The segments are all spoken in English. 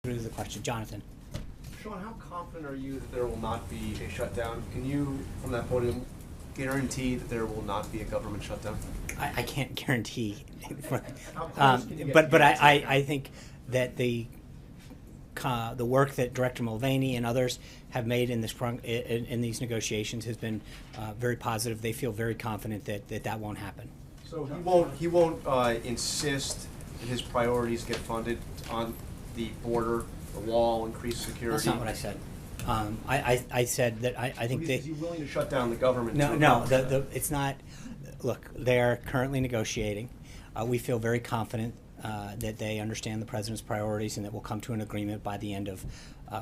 Through the question, Jonathan. Sean, how confident are you that there will not be a shutdown? Can you, from that podium, guarantee that there will not be a government shutdown? I can't guarantee, but I think that the work that Director Mulvaney and others have made in these negotiations has been very positive. They feel very confident that won't happen. So he won't insist that his priorities get funded on the border, the wall, increased security. That's not what I said. I said that I think is he willing to shut down the government? No. It's not. Look, they are currently negotiating. We feel very confident that they understand the president's priorities and that we'll come to an agreement by the end of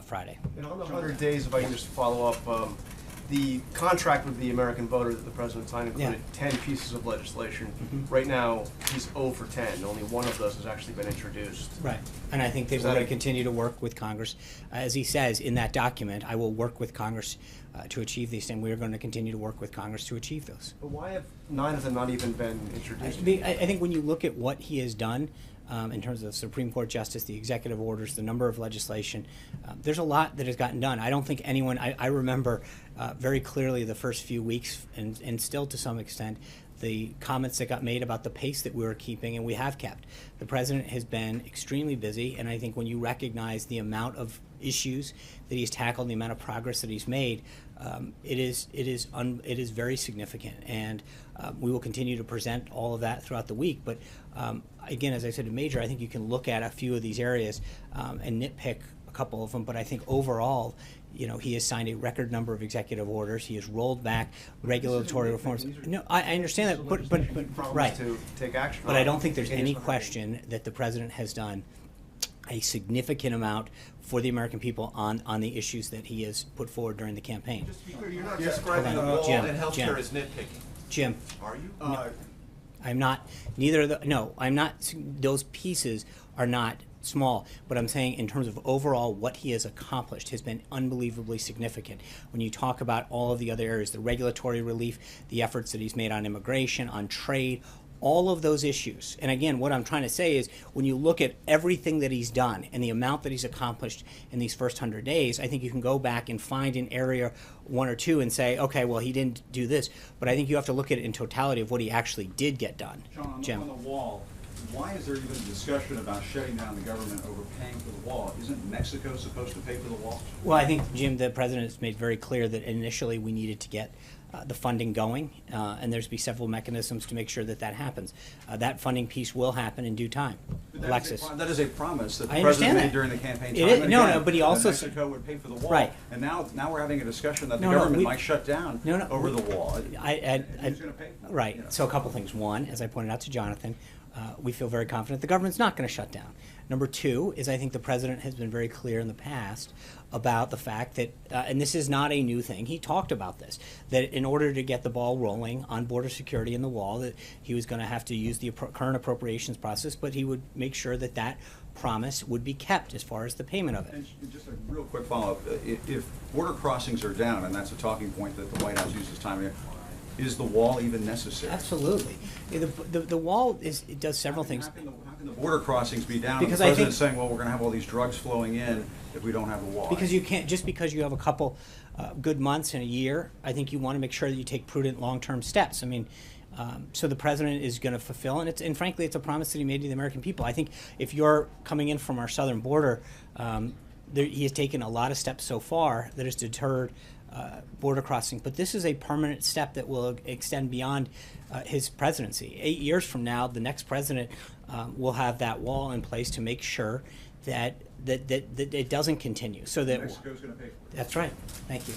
Friday. And on the 100 days, if I can just follow up, the contract with the American voter that the president signed included 10 pieces of legislation. Mm-hmm. Right now, he's 0 for 10. Only one of those has actually been introduced. Right. And I think that we're going to continue to work with Congress. As he says in that document, I will work with Congress to achieve these, and we're going to continue to work with Congress to achieve those. But why have 9 of them not even been introduced? I think when you look at what he has done, in terms of Supreme Court justice, the executive orders, the number of legislation, there's a lot that has gotten done. I don't think anyone, I remember very clearly the first few weeks, and still to some extent, the comments that got made about the pace that we were keeping, and we have kept. The president has been extremely busy, and I think when you recognize the amount of issues that he's tackled, the amount of progress that he's made, it is very significant, and we will continue to present all of that throughout the week. But again, as I said to Major, I think you can look at a few of these areas and nitpick a couple of them. But I think overall, he has signed a record number of executive orders. He has rolled back regulatory reforms. No, I understand that, but right. To take action. But I don't think there's any question that the president has done a significant amount for the American people on the issues that he has put forward during the campaign. Just to be clear, you're not describing the wall and healthcare as nitpicking. Jim. Are you? No, I'm not. Neither of the. No, I'm not. Those pieces are not small. But I'm saying in terms of overall what he has accomplished has been unbelievably significant. When you talk about all of the other areas, the regulatory relief, the efforts that he's made on immigration, on trade, all of those issues. And again, what I'm trying to say is when you look at everything that he's done and the amount that he's accomplished in these first 100 days, I think you can go back and find an area, one or two, and say, okay, well, he didn't do this. But I think you have to look at it in totality of what he actually did get done. John, Jim. on the wall, why is there even a discussion about shutting down the government over paying for the wall? Isn't Mexico supposed to pay for the wall? Well, I think, Jim, the president has made very clear that initially we needed to get the funding going, and there's be several mechanisms to make sure that that happens. That funding piece will happen in due time. Alexis. That is a promise that the I president understand made that. during the campaign It time. is- and no, again, no, but he also that Mexico would pay for the wall. Right. And now we're having a discussion that the No, no, government we- might shut down over the wall. Who's going to pay for it? Right. You know. So a couple things. One, as I pointed out to Jonathan, we feel very confident the government's not going to shut down. Number two is I think the president has been very clear in the past about the fact that, and this is not a new thing, he talked about this, that in order to get the ball rolling on border security and the wall, that he was going to have to use the current appropriations process, but he would make sure that that promise would be kept as far as the payment of it. And just a real quick follow-up. If border crossings are down, and that's a talking point that the White House uses time and again, is the wall even necessary? Absolutely. The wall it does several things. How can the border crossings be down? Because and the I think- president's saying, well, we're going to have all these drugs flowing in if we don't have a wall. Because you can't, just because you have a couple good months in a year, I think you want to make sure that you take prudent long-term steps. I mean, so the president is going to fulfill, and frankly, it's a promise that he made to the American people. I think if you're coming in from our southern border, he has taken a lot of steps so far that has deterred border crossing. But this is a permanent step that will extend beyond his presidency. 8 years from now, the next president will have that wall in place to make sure that it doesn't continue. So that Mexico's going to pay for it. That's right. Thank you.